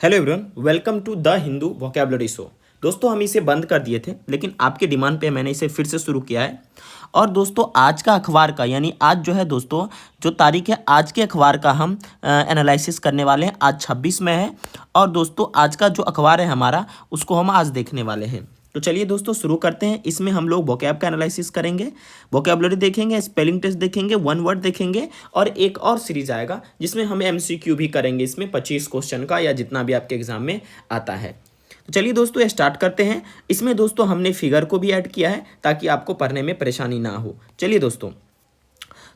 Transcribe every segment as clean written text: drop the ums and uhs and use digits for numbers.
Hello everyone, welcome to the Hindu vocabulary show. दोस्तों हम इसे बंद कर दिए थे, लेकिन आपके डिमांड पे मैंने इसे फिर से शुरू किया है। और दोस्तों आज का अखबार का यानी आज जो है दोस्तों जो तारीख है, आज के अखबार का हम एनालिसिस करने वाले हैं। आज 26 में है और दोस्तों आज का जो अखबार है हमारा, उसको हम आज देखने वाले हैं। तो चलिए दोस्तों शुरू करते हैं। इसमें हम लोग वोकैब का एनालिसिस करेंगे, वोकैबुलरी देखेंगे, स्पेलिंग टेस्ट देखेंगे, वन वर्ड देखेंगे और एक और सीरीज आएगा जिसमें हम एमसीक्यू भी करेंगे। इसमें 25 क्वेश्चन का या जितना भी आपके एग्जाम में आता है। तो चलिए दोस्तों स्टार्ट करते हैं। इसमें दोस्तों हमने फिगर को भी ऐड किया है ताकि आपको पढ़ने में परेशानी ना हो। चलिए दोस्तों,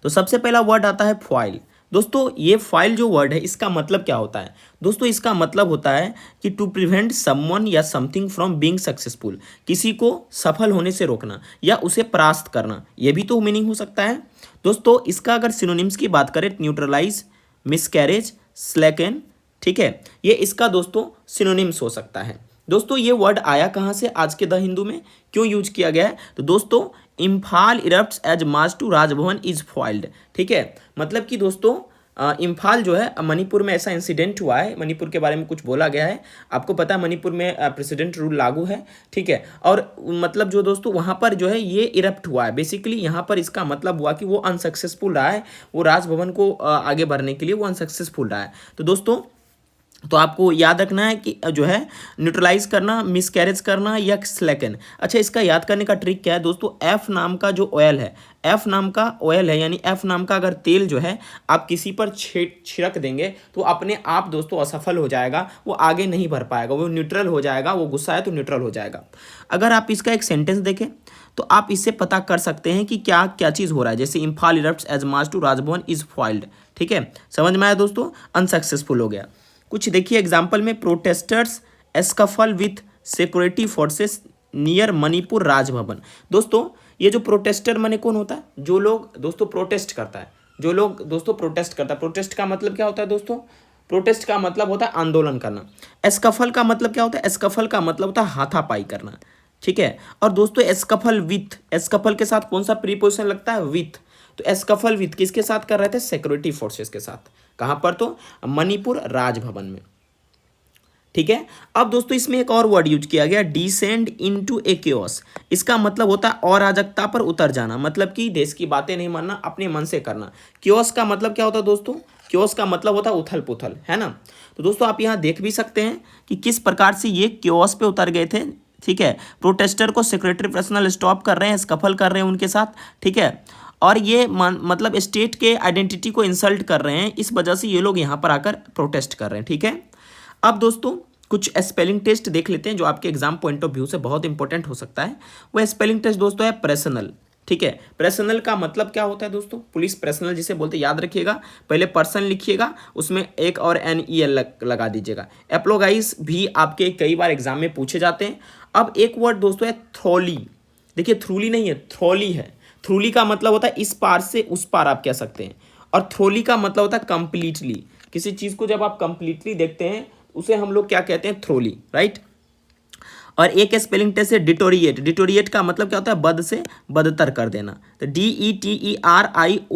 तो सबसे पहला वर्ड आता है फॉइल। दोस्तों ये फाइल जो वर्ड है, इसका मतलब क्या होता है? दोस्तों इसका मतलब होता है कि टू प्रिवेंट समवन या समथिंग फ्रॉम बीइंग सक्सेसफुल, किसी को सफल होने से रोकना या उसे परास्त करना, यह भी तो मीनिंग हो सकता है। दोस्तों इसका अगर सिनोनिम्स की बात करें, न्यूट्रलाइज, मिसकैरेज, स्लैकन, ठीक है, ये इसका दोस्तों सिनोनिम्स हो सकता है। दोस्तों ये वर्ड आया कहाँ से आज के द हिंदू में, क्यों यूज किया गया है? तो दोस्तों Imphal erupts as march to Raj Bhavan is foiled, ठीक है, मतलब कि दोस्तों इम्फाल जो है मणिपुर में ऐसा इंसिडेंट हुआ है, मणिपुर के बारे में कुछ बोला गया है। आपको पता है मणिपुर में प्रेसिडेंट रूल लागू है, ठीक है, और मतलब जो दोस्तों वहाँ पर जो है ये इरप्ट हुआ है। बेसिकली यहाँ पर इसका मतलब हुआ कि वो अनसक्सेसफुल रहा है, वो राजभवन को आगे बढ़ने के लिए वो अनसक्सेसफुल रहा है। तो दोस्तों तो आपको याद रखना है कि जो है न्यूट्रलाइज करना, मिसकैरेज करना या स्लैकन। अच्छा, इसका याद करने का ट्रिक क्या है दोस्तों? एफ नाम का जो ऑयल है, एफ नाम का ऑयल है यानी एफ नाम का अगर तेल जो है आप किसी पर छिड़क देंगे तो अपने आप दोस्तों असफल हो जाएगा, वो आगे नहीं बढ़ पाएगा, वो न्यूट्रल हो जाएगा, वो गुस्सा है तो न्यूट्रल हो जाएगा। अगर आप इसका एक सेंटेंस देखें तो आप इससे पता कर सकते हैं कि क्या क्या चीज़ हो रहा है। जैसे Imphal erupts as march to Raj Bhavan is foiled, ठीक है, समझ में आया दोस्तों, अनसक्सेसफुल हो गया। कुछ देखिए एग्जाम्पल में, protesters scuffle with security forces near Manipur Raj Bhavan. दोस्तों ये जो प्रोटेस्टर माने कौन होता है? जो लोग दोस्तों प्रोटेस्ट करता है, जो लोग दोस्तों प्रोटेस्ट करता है। प्रोटेस्ट का मतलब क्या होता है दोस्तों? प्रोटेस्ट का मतलब होता है आंदोलन करना। एस्कफल का मतलब क्या होता है? एस्कफल का मतलब होता है हाथापाई करना, ठीक है। और दोस्तों एस्कफल विथ, एस्कफल के साथ कौन सा प्रीपोजिशन लगता है? विथ। तो एस्कफल विथ किसके साथ कर रहे थे? सिक्योरिटी फोर्सेस के साथ। कहाँ पर? तो मणिपुर राजभवन में, ठीक है। अब दोस्तों इसमें एक और वर्ड यूज किया गया, डिसेंड इनटू ए क्योस। इसका मतलब होता है अराजकता पर उतर जाना, मतलब कि देश की बातें नहीं मानना, अपने मन से करना। क्योस का मतलब क्या होता है दोस्तों? क्योस का मतलब होता है उथल पुथल, है ना। तो दोस्तों आप यहाँ देख भी सकते हैं कि किस प्रकार से ये क्योस पे उतर गए थे, ठीक है। प्रोटेस्टर को सेक्रेटरी पर्सनल स्टॉप कर रहे हैं, स्कफल कर रहे हैं उनके साथ, ठीक है, और ये मतलब स्टेट के आइडेंटिटी को इंसल्ट कर रहे हैं, इस वजह से ये लोग यहाँ पर आकर प्रोटेस्ट कर रहे हैं, ठीक है। अब दोस्तों कुछ स्पेलिंग टेस्ट देख लेते हैं जो आपके एग्जाम पॉइंट ऑफ व्यू से बहुत इंपॉर्टेंट हो सकता है। वो स्पेलिंग टेस्ट दोस्तों है पर्सनल, ठीक है। पर्सनल का मतलब क्या होता है दोस्तों? पुलिस पर्सनल जिसे बोलते हैं, याद रखिएगा। पहले पर्सन लिखिएगा, उसमें एक और NEL लगा दीजिएगा। एप्लोगाइज भी आपके कई बार एग्जाम में पूछे जाते हैं। अब एक वर्ड दोस्तों है थ्रोली। देखिए थ्रूली नहीं है, थ्रोली है। थ्रूली का मतलब होता है इस पार से उस पार आप कह सकते हैं, और थ्रोली का मतलब होता है कंप्लीटली। किसी चीज़ को जब आप कंप्लीटली देखते हैं उसे हम लोग क्या कहते हैं? Thoroughly, right. और एक स्पेलिंग टेस्ट है डिटोरिएट। डिटोरिएट का मतलब क्या होता है? बद से बदतर कर देना। तो DETERIORAT,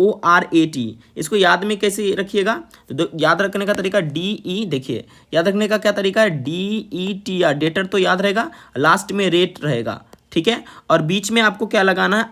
इसको याद में कैसे रखिएगा? तो याद रखने का तरीका DE, देखिए याद रखने का क्या तरीका है? DETR, डेटर तो याद रहेगा, लास्ट में रेट रहेगा, ठीक है, और बीच में आपको क्या लगाना है?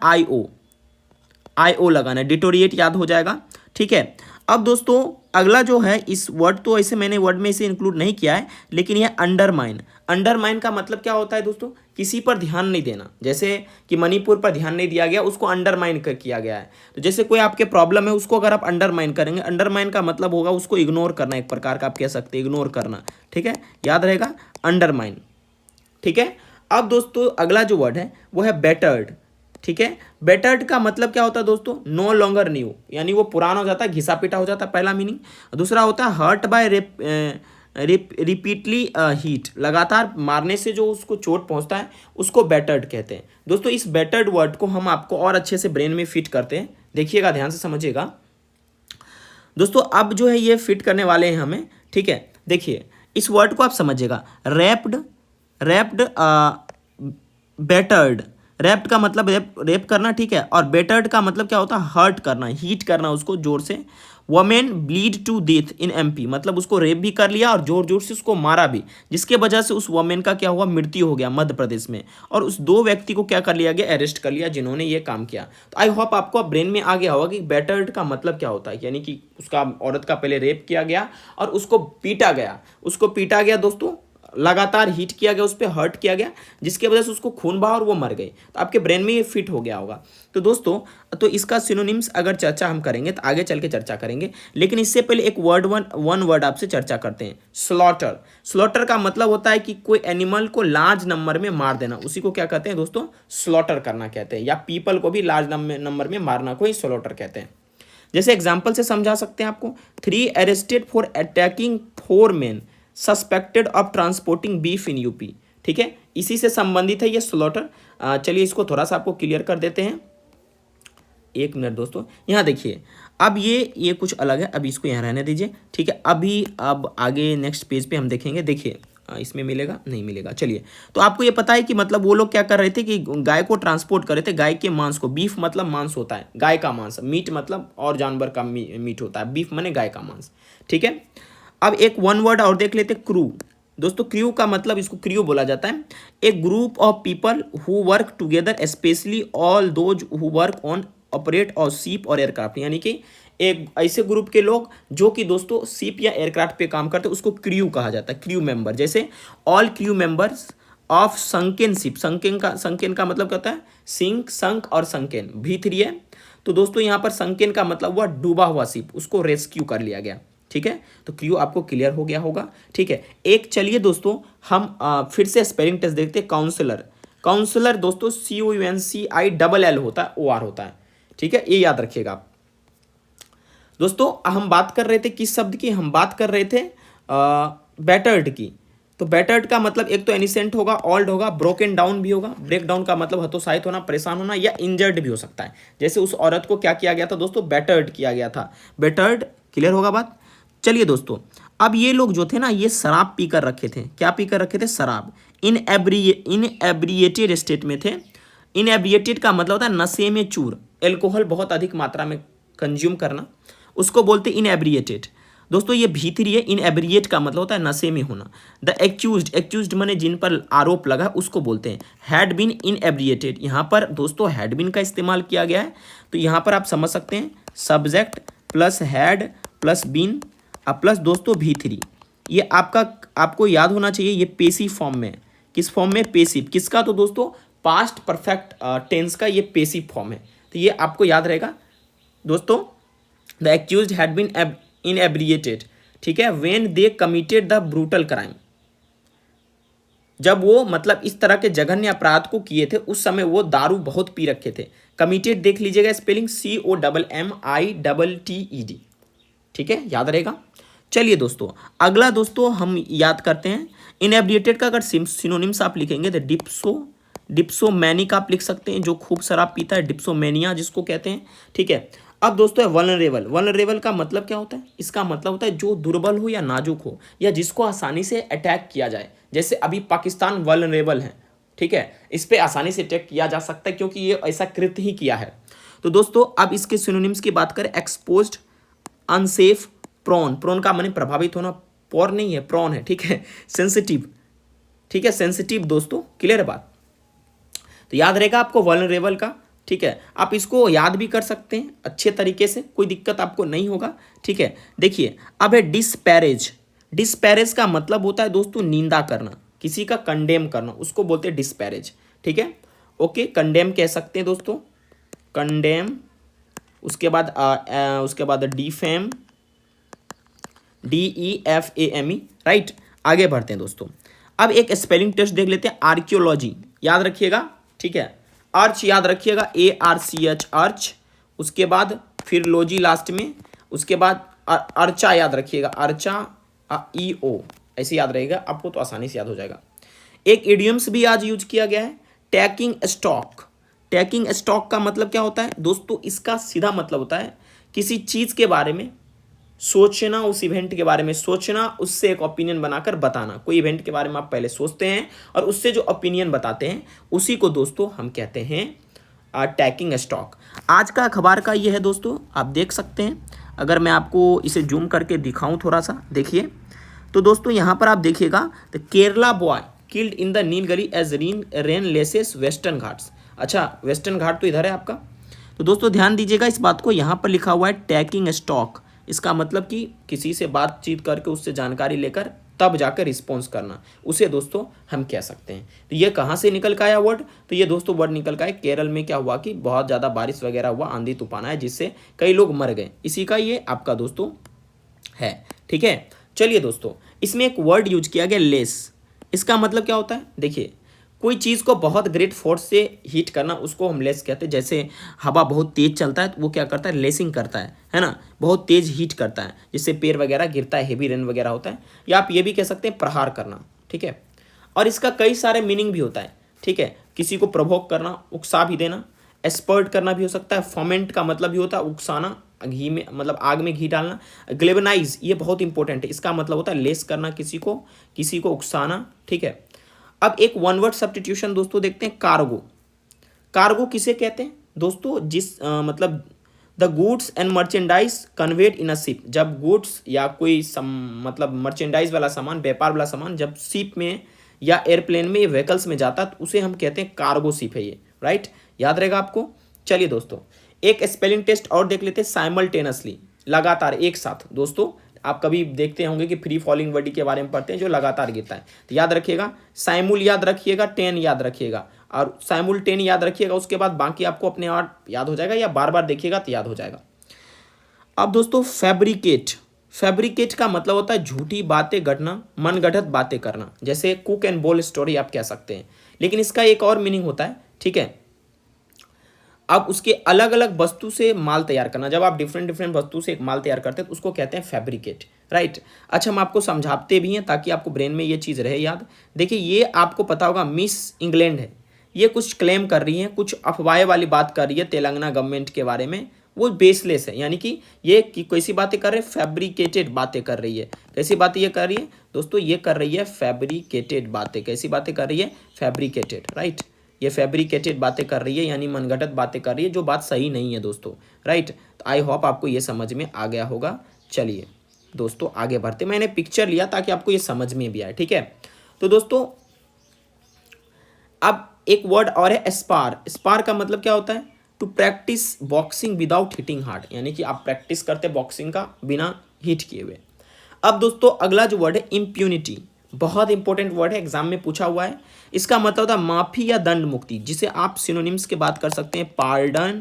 IO लगाना है, डिटोरिएट याद हो जाएगा, ठीक है। अब दोस्तों अगला जो है, इस वर्ड तो ऐसे मैंने वर्ड में इसे इंक्लूड नहीं किया है, लेकिन यह अंडरमाइन। अंडरमाइन का मतलब क्या होता है दोस्तों? किसी पर ध्यान नहीं देना। जैसे कि मणिपुर पर ध्यान नहीं दिया गया, उसको अंडरमाइन किया गया है। तो जैसे कोई आपके प्रॉब्लम है, उसको अगर आप अंडरमाइन करेंगे, अंडरमाइन का मतलब होगा उसको इग्नोर करना, एक प्रकार का आप कह सकते हैं इग्नोर करना, ठीक है, याद रहेगा अंडरमाइन, ठीक है। अब दोस्तों अगला जो वर्ड है वो है बेटर्ड, ठीक है। बेटर्ड का मतलब क्या होता है दोस्तों? नो लॉन्गर न्यू, यानी वो पुराना हो जाता है, घिसा पिटा हो जाता है, पहला मीनिंग। दूसरा होता है हर्ट बाय रिपीटली हीट, लगातार मारने से जो उसको चोट पहुंचता है उसको बेटर्ड कहते हैं। दोस्तों इस बेटर्ड वर्ड को हम आपको और अच्छे से ब्रेन में फिट करते हैं, देखिएगा, ध्यान से समझिएगा दोस्तों। अब जो है ये फिट करने वाले हैं हमें, ठीक है। देखिए इस वर्ड को आप समझिएगा, रैप्ड, बेटर्ड। रैप्ड का मतलब रेप करना, ठीक है, और बेटर्ड का मतलब क्या होता है? हर्ट करना, हीट करना उसको जोर से, women bleed to death in MP, मतलब उसको रेप भी कर लिया और जोर जोर से उसको मारा भी, जिसके वजह से उस वमेन का क्या हुआ, मृत्यु हो गया मध्य प्रदेश में। और उस 2 व्यक्ति को क्या कर लिया गया, अरेस्ट कर लिया जिन्होंने ये काम किया। तो आई होप आपको ब्रेन में आ गया होगा कि बैटर्ड का मतलब क्या होता है, यानी कि उसका औरत का पहले रेप किया गया और उसको पीटा गया दोस्तों, लगातार हीट किया गया, उस पर हर्ट किया गया, जिसकी वजह से उसको खून बहा और वो मर गई। तो आपके ब्रेन में ये फिट हो गया होगा। तो दोस्तों, तो इसका सिनोनिम्स अगर चर्चा हम करेंगे तो आगे चल के चर्चा करेंगे, लेकिन इससे पहले एक वन वर्ड आपसे चर्चा करते हैं, स्लॉटर। स्लॉटर का मतलब होता है कि कोई एनिमल को लार्ज नंबर में मार देना, उसी को क्या कहते हैं दोस्तों, स्लॉटर करना कहते हैं, या पीपल को भी लार्ज नंबर में मारना को ही स्लॉटर कहते हैं। जैसे एग्जाम्पल से समझा सकते हैं आपको, 3 arrested for attacking 4 men suspected of transporting beef in UP. ठीक है, इसी से संबंधित है ये स्लॉटर। चलिए इसको थोड़ा सा आपको क्लियर कर देते हैं, 1 मिनट दोस्तों। यहाँ देखिए, अब ये कुछ अलग है, अभी इसको यहाँ रहने दीजिए। ठीक है, अब आगे नेक्स्ट पेज पे हम देखेंगे। देखिए इसमें मिलेगा, नहीं मिलेगा। चलिए, तो आपको ये पता है कि मतलब वो लोग क्या कर रहे थे कि गाय को ट्रांसपोर्ट कर रहे थे, गाय के मांस को। बीफ मतलब मांस होता है, गाय का मांस। मीट मतलब और जानवर का मीट होता है, बीफ माने गाय का मांस। ठीक है, अब एक वन वर्ड और देख लेते, क्रू। दोस्तों क्रू का मतलब, इसको क्रू बोला जाता है, a group of people who work together, specially all those who work on operate और शिप और एयरक्राफ्ट, यानी कि एक ऐसे ग्रुप के लोग जो कि दोस्तों शिप या एयरक्राफ्ट पे काम करते हैं, उसको क्रू कहा जाता है, क्रू मेंबर। जैसे all crew members of sunken ship, sunken का मतलब क्या होता है, संक और संकेन भी3 है। तो दोस्तों यहाँ पर संकेन का मतलब हुआ डूबा हुआ शिप, उसको रेस्क्यू कर लिया गया। ठीक है, तो क्रू आपको क्लियर हो गया होगा। ठीक है, एक चलिए दोस्तों हम फिर से स्पेलिंग टेस्ट देखते हैं। काउंसलर दोस्तों COUNCILL होता है, OR होता है। ठीक है, ये याद रखिएगा आप। दोस्तों हम बात कर रहे थे किस शब्द की, हम बात कर रहे थे बैटर्ड की। तो बैटर्ड का मतलब एक तो एनिसेंट होगा, ऑल्ड होगा, ब्रोकन डाउन भी होगा। ब्रेक डाउन का मतलब हतोत्साहित होना, परेशान होना, या इंजर्ड भी हो सकता है। जैसे उस औरत को क्या किया गया था दोस्तों, बैटर्ड किया गया था। बैटर्ड, क्लियर होगा बात। चलिए दोस्तों, अब ये लोग जो थे ना, ये शराब पीकर रखे थे। क्या पीकर रखे थे, शराब। इनएब्रिएटेड स्टेट में थे। इनएब्रिएटेड का मतलब होता है नशे में चूर, एल्कोहल बहुत अधिक मात्रा में कंज्यूम करना, उसको बोलते हैं इनएब्रिएटेड। दोस्तों ये भी3 है। इनएब्रिएट का मतलब होता है नशे में होना। द एक्यूज्ड माने जिन पर आरोप लगा, उसको बोलते हैं हैड बीन इनएब्रिएटेड। यहाँ पर दोस्तों हैड बीन का इस्तेमाल किया गया है, तो यहाँ पर आप समझ सकते हैं subject plus had plus been plus दोस्तों भी3। ये आपको याद होना चाहिए, ये पेसिव फॉर्म में। किस फॉर्म में, पेसिव। किसका, तो दोस्तों पास्ट परफेक्ट टेंस का ये पेसिव फॉर्म है। तो ये आपको याद रहेगा दोस्तों। द एक्यूज्ड हैड बीन इनएब्रिएटेड, ठीक है, when they committed the brutal crime. जब वो मतलब इस तरह के जघन्य अपराध को किए थे, उस समय वो दारू बहुत पी रखे थे। कमिटेड देख लीजिएगा, स्पेलिंग COMMITTED। ठीक है, याद रहेगा। चलिए दोस्तों, अगला दोस्तों हम याद करते हैं। इनएब्रिएटेड का अगर सिनोनिम्स आप लिखेंगे तो डिप्सोमैनिक आप लिख सकते हैं, जो खूब शराब पीता है, डिप्सोमेनिया जिसको कहते हैं। ठीक है, अब दोस्तों है वल्नरेबल का मतलब क्या होता है, इसका मतलब होता है जो दुर्बल हो या नाजुक हो, या जिसको आसानी से अटैक किया जाए। जैसे अभी पाकिस्तान वल्नरेबल है, ठीक है, इस पर आसानी से अटैक किया जा सकता है क्योंकि ये ऐसा कृत्य ही किया है। तो दोस्तों अब इसके सिनोनिम्स की बात करें, एक्सपोज्ड, अनसेफ, प्रोन का माने प्रभावित होना, पोर नहीं है, प्रोन है। ठीक है, सेंसिटिव, ठीक है, सेंसिटिव दोस्तों, क्लियर है बात। तो याद रहेगा आपको वल्नरेबल का। ठीक है, आप इसको याद भी कर सकते हैं अच्छे तरीके से, कोई दिक्कत आपको नहीं होगा। ठीक है, देखिए अब है डिस्पैरेज का मतलब होता है दोस्तों निंदा करना, किसी का कंडेम करना, उसको बोलते हैं डिस्पैरेज। ठीक है, ओके, कंडेम कह सकते हैं दोस्तों, कंडेम। उसके बाद डिफेम, DEFAME, राइट। आगे बढ़ते हैं दोस्तों, अब एक स्पेलिंग टेस्ट देख लेते हैं। आर्कियोलॉजी याद रखिएगा, ठीक है, अर्च याद रखिएगा, ARCH, अर्च। उसके बाद फिर लॉजी लास्ट में, उसके बाद अर्चा याद रखिएगा, अर्चा, EO, ऐसे याद रहेगा आपको तो आसानी से याद हो जाएगा। एक इडियम्स भी आज यूज किया गया है, टेकिंग स्टॉक का मतलब क्या होता है दोस्तों, इसका सीधा मतलब होता है किसी चीज के बारे में सोचना, उस इवेंट के बारे में सोचना, उससे एक ओपिनियन बनाकर बताना। कोई इवेंट के बारे में आप पहले सोचते हैं और उससे जो ओपिनियन बताते हैं, उसी को दोस्तों हम कहते हैं टेकिंग स्टॉक। आज का अखबार का ये है दोस्तों, आप देख सकते हैं। अगर मैं आपको इसे जूम करके दिखाऊं थोड़ा सा, देखिए तो दोस्तों यहाँ पर आप देखिएगा, the Kerala boy killed in the Nilgiri as rain lashes western Ghats. अच्छा, वेस्टर्न घाट तो इधर है आपका। तो दोस्तों ध्यान दीजिएगा इस बात को, यहाँ पर लिखा हुआ है टेकिंग स्टॉक। इसका मतलब कि किसी से बातचीत करके उससे जानकारी लेकर तब जाकर रिस्पॉन्स करना, उसे दोस्तों हम कह सकते हैं। तो ये कहाँ से निकल के आया वर्ड? तो ये दोस्तों वर्ड निकल का है केरल में। क्या हुआ कि बहुत ज़्यादा बारिश वगैरह हुआ, आंधी तूफान आया, जिससे कई लोग मर गए, इसी का ये आपका दोस्तों है। ठीक है, चलिए दोस्तों, इसमें एक वर्ड यूज किया गया लेस। इसका मतलब क्या होता है? देखिए, कोई चीज़ को बहुत ग्रेट फोर्स से हीट करना, उसको हम लेस कहते हैं। जैसे हवा बहुत तेज चलता है तो वो क्या करता है? लेसिंग करता है ना, बहुत तेज हीट करता है, जिससे पेड़ वगैरह गिरता है, हेवी रेन वगैरह होता है। या आप ये भी कह सकते हैं प्रहार करना। ठीक है, और इसका कई सारे मीनिंग भी होता है। ठीक है, किसी को प्रवोक करना, उकसा भी देना, एक्सपर्ट करना भी हो सकता है। फॉमेंट का मतलब भी होता है उकसाना, घी में मतलब आग में घी डालना। ग्लेवनाइज, ये बहुत इंपॉर्टेंट है, इसका मतलब होता है लेस करना, किसी को उकसाना। ठीक है, अब एक वन वर्ड सब्स्टिट्यूशन दोस्तों देखते हैं, कार्गो। कार्गो किसे कहते हैं दोस्तों? मतलब the goods and merchandise conveyed in a ship. जब गुड्स या कोई मतलब मर्चेंडाइज वाला सामान, व्यापार वाला सामान जब शिप में या एयरप्लेन में, व्हीकल्स में जाता तो उसे हम कहते हैं कार्गो शिप है ये। राइट, याद रहेगा आपको। चलिए दोस्तों, एक स्पेलिंग टेस्ट और देख लेते हैं, साइमल्टेनियसली, लगातार, एक साथ। दोस्तों आप कभी देखते होंगे कि फ्री फॉलिंग बॉडी के बारे में पढ़ते हैं, जो लगातार गिरता है। तो याद रखिएगा, साइमुल याद रखिएगा, टेन याद रखिएगा, और साइमुल टेन याद रखिएगा। उसके बाद बाकी आपको अपने आप याद हो जाएगा, या बार बार देखिएगा तो याद हो जाएगा। अब दोस्तों फैब्रिकेट, फैब्रिकेट का मतलब होता है झूठी बातें गढ़ना, मनगढ़ंत बातें करना। जैसे कुक एंड बोल स्टोरी आप कह सकते हैं, लेकिन इसका एक और मीनिंग होता है। ठीक है, अब उसके अलग अलग वस्तु से माल तैयार करना। जब आप डिफरेंट डिफरेंट वस्तु से एक माल तैयार करते हैं तो उसको कहते हैं फैब्रिकेट। राइट, अच्छा, हम आपको समझाते भी हैं ताकि आपको ब्रेन में ये चीज़ रहे याद। देखिए, ये आपको पता होगा, मिस इंग्लैंड है, ये कुछ क्लेम कर रही है, कुछ अफवाह वाली बात कर रही है तेलंगाना गवर्नमेंट के बारे में, वो बेसलेस है। यानी कि ये कैसी बातें कर रहे हैं? फैब्रिकेटेड बातें कर रही है। कैसी बातें ये कर रही है दोस्तों? ये कर रही है फैब्रिकेटेड बातें। कैसी बातें कर रही है? फैब्रिकेटेड। राइट, ये फैब्रिकेटेड बातें कर रही है, यानी मनगढ़ंत बातें कर रही है, जो बात सही नहीं है दोस्तों। राइट, तो आई होप आपको ये समझ में आ गया होगा। चलिए दोस्तों आगे बढ़ते, मैंने पिक्चर लिया ताकि आपको ये समझ में भी आए। ठीक है, तो दोस्तों अब एक वर्ड और है, स्पार। स्पार का मतलब क्या होता है? To practice boxing without hitting hard, यानी कि आप प्रैक्टिस करते बॉक्सिंग का बिना हिट किए हुए। अब दोस्तों अगला जो वर्ड है, इम्प्यूनिटी, बहुत इंपॉर्टेंट वर्ड है, एग्जाम में पूछा हुआ है। इसका मतलब होता है माफी या दंड मुक्ति, जिसे आप सिनोनिम्स के बात कर सकते हैं, पार्डन,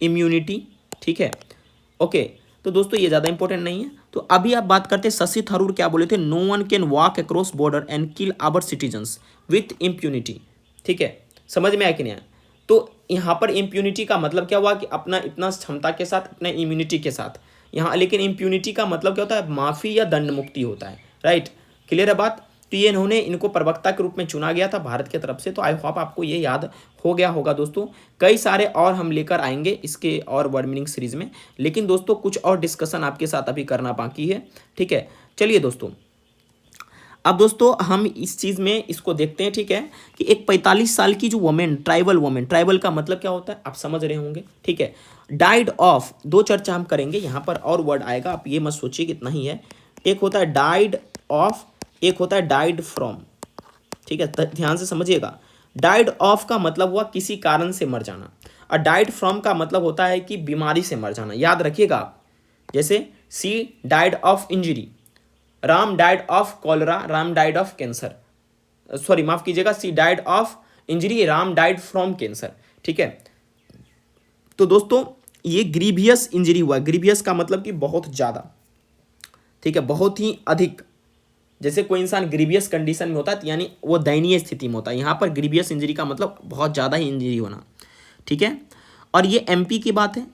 इम्यूनिटी। ठीक है, ओके, तो दोस्तों ये ज़्यादा इंपॉर्टेंट नहीं है। तो अभी आप बात करते हैं, शशि थरूर क्या बोले थे? No one can walk across border and kill our citizens with impunity. ठीक है, समझ में आया कि नहीं आया? तो यहाँ पर इम्प्यूनिटी का मतलब क्या हुआ कि अपना इतना क्षमता के साथ, अपना इम्यूनिटी के साथ यहाँ, लेकिन इम्प्यूनिटी का मतलब क्या होता है? माफ़ी या दंड मुक्ति होता है। राइट, क्लियर है बात। तो ये इन्होंने, इनको प्रवक्ता के रूप में चुना गया था भारत की तरफ से। तो आई होप आपको ये याद हो गया होगा दोस्तों। कई सारे और हम लेकर आएंगे इसके और वर्ड मीनिंग सीरीज में, लेकिन दोस्तों कुछ और डिस्कशन आपके साथ अभी करना बाकी है। ठीक है, चलिए दोस्तों, अब दोस्तों हम इस चीज़ में इसको देखते हैं। ठीक है, कि एक 45 साल की जो वुमेन, ट्राइबल वुमेन, ट्राइबल का मतलब क्या होता है आप समझ रहे होंगे। ठीक है, डाइड ऑफ, दो चर्चा हम करेंगे, यहाँ पर और वर्ड आएगा, आप ये मत सोचिए कि इतना ही है। एक होता है डाइड ऑफ, एक होता है डाइड फ्रॉम। ठीक है, ध्यान से समझिएगा। डाइड ऑफ का मतलब हुआ किसी कारण से मर जाना, और डाइड फ्रॉम का मतलब होता है कि बीमारी से मर जाना। याद रखिएगा आप, जैसे she died of injury, Ram died of cholera, Ram died of cancer, sorry माफ कीजिएगा, she died of injury, Ram died from cancer. ठीक है, तो दोस्तों ये ग्रीवियस इंजरी हुआ। ग्रीवियस का मतलब कि बहुत ज़्यादा, ठीक है, बहुत ही अधिक। जैसे कोई इंसान ग्रीवियस कंडीशन में होता है, यानी वो दयनीय स्थिति में होता है। यहाँ पर ग्रीवियस इंजरी का मतलब बहुत ज़्यादा ही इंजरी होना। ठीक है, और ये एमपी की बात है।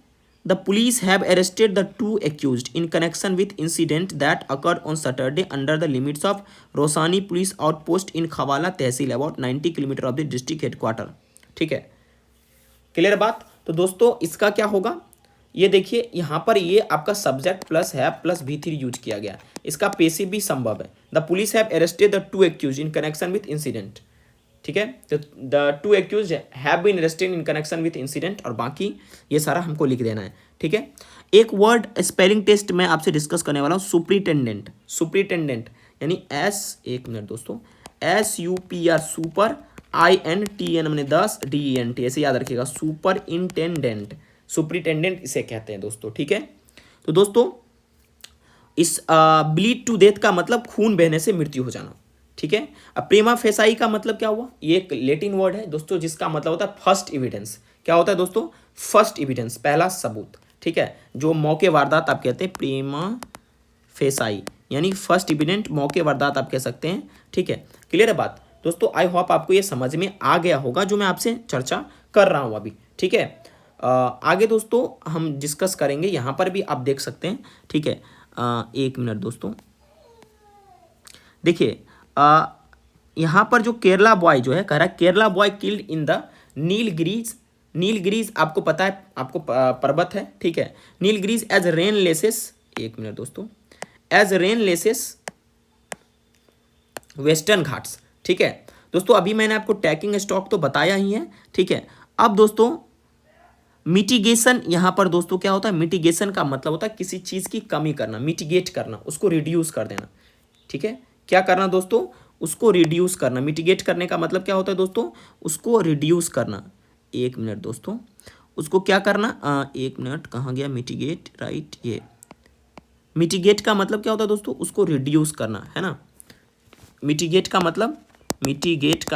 The police have arrested the two accused in connection with incident that occurred on Saturday under the limits of Rosani police outpost in Khawala tehsil about 90 kilometre of the district headquarter. ठीक है, क्लियर बात। तो दोस्तों इसका क्या होगा, ये देखिए यहाँ पर ये आपका सब्जेक्ट प्लस है प्लस V3 यूज किया गया, इसका पेसिव भी संभव है। The police have arrested the two accused in connection with incident. ठीक है, तो the two accused have been arrested in connection with incident, और बाकी ये सारा हमको लिख देना है। ठीक है, एक वर्ड स्पेलिंग टेस्ट मैं आपसे डिस्कस करने वाला हूँ, सुपरिटेंडेंट। सुपरिटेंडेंट यानी एक मिनट दोस्तों, SUPR, सुपर, INTN मैंने 10 DENT, ऐसे याद रखिएगा, सुपर इंटेंडेंट, सुपरिटेंडेंट इसे कहते हैं दोस्तों, ठीक है। तो दोस्तों इस ब्लीड टू डेथ का मतलब खून बहने से मृत्यु हो जाना, ठीक है। अब प्रेमा फेसाई का मतलब क्या हुआ, ये एक लैटिन वर्ड है दोस्तों जिसका मतलब होता है फर्स्ट एविडेंस। क्या होता है दोस्तों, फर्स्ट एविडेंस, पहला सबूत, ठीक है। जो मौके वारदात आप कहते हैं, प्रेमा फेसाई यानी फर्स्ट एविडेंट, मौके वारदात आप कह सकते हैं, ठीक है। क्लियर है बात दोस्तों, आई होप आपको ये समझ में आ गया होगा जो मैं आपसे चर्चा कर रहा हूँ अभी, ठीक है। आगे दोस्तों हम डिस्कस करेंगे, यहाँ पर भी आप देख सकते हैं, ठीक है। एक मिनट दोस्तों, देखिए यहाँ पर जो केरला बॉय जो है कह रहा है, Kerala boy killed in the Nilgiris. Nilgiris आपको पता है, आपको पर्वत है, ठीक है। नीलगिरीज एज रेन लेसेस, एक मिनट दोस्तों, as rain lashes western Ghats, ठीक है दोस्तों। अभी मैंने आपको टैकिंग स्टॉक तो बताया ही है, ठीक है। अब दोस्तों मिटिगेशन, यहाँ पर दोस्तों क्या होता है, मिटिगेशन का मतलब होता है किसी चीज़ की कमी करना, मिटिगेट करना, उसको रिड्यूस कर देना, ठीक है। क्या करना दोस्तों, उसको रिड्यूस करना। मिटिगेट करने का मतलब क्या होता है दोस्तों, उसको रिड्यूस करना। एक मिनट दोस्तों, उसको क्या करना, एक मिनट कहाँ गया मिटिगेट, राइट, ये मिटिगेट का मतलब क्या होता है दोस्तों, उसको रिड्यूस करना, है ना। मिटिगेट का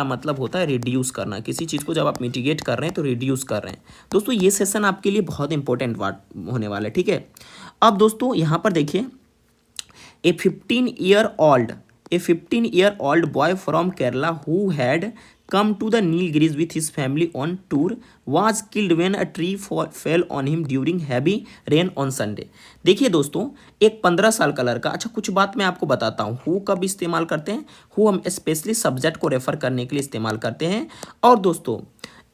मतलब होता है रिड्यूस करना, किसी चीज़ को जब आप मिटिगेट कर रहे हैं तो रिड्यूस कर रहे हैं। दोस्तों ये सेशन आपके लिए बहुत इंपॉर्टेंट होने वाला है, ठीक है। अब दोस्तों यहाँ पर देखिए, ए 15 year old boy from Kerala who had come to the Nilgiris with his family on tour was killed when a tree fell on him during heavy rain on Sunday। देखिए दोस्तों, एक 15 साल का लड़का, अच्छा कुछ बात मैं आपको बताता हूँ, हु कब इस्तेमाल करते हैं, हु हम स्पेशली सब्जेक्ट को रेफर करने के लिए इस्तेमाल करते हैं। और दोस्तों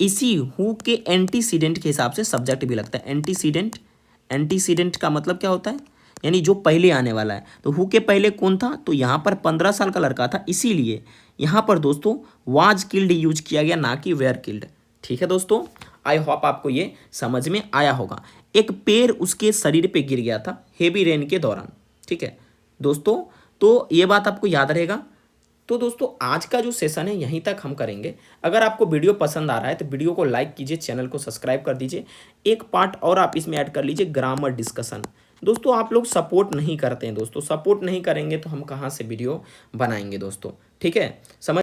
इसी हु के एंटीसीडेंट के हिसाब से सब्जेक्ट भी लगता है। एंटीसीडेंट का मतलब क्या होता है, यानी जो पहले आने वाला है। तो हु के पहले कौन था, तो यहाँ पर 15 साल का लड़का था, इसीलिए यहाँ पर दोस्तों वाज किल्ड यूज किया गया, ना कि वेयर किल्ड, ठीक है दोस्तों। आई होप आपको ये समझ में आया होगा। एक पैर उसके शरीर पे गिर गया था हेवी रेन के दौरान, ठीक है दोस्तों, तो ये बात आपको याद रहेगा। तो दोस्तों आज का जो सेशन है यहीं तक हम करेंगे। अगर आपको वीडियो पसंद आ रहा है तो वीडियो को लाइक कीजिए, चैनल को सब्सक्राइब कर दीजिए। एक पार्ट और आप इसमें ऐड कर लीजिए, ग्रामर डिस्कशन। दोस्तों आप लोग सपोर्ट नहीं करते हैं दोस्तों, सपोर्ट नहीं करेंगे तो हम कहाँ से वीडियो बनाएंगे दोस्तों, ठीक है। समझ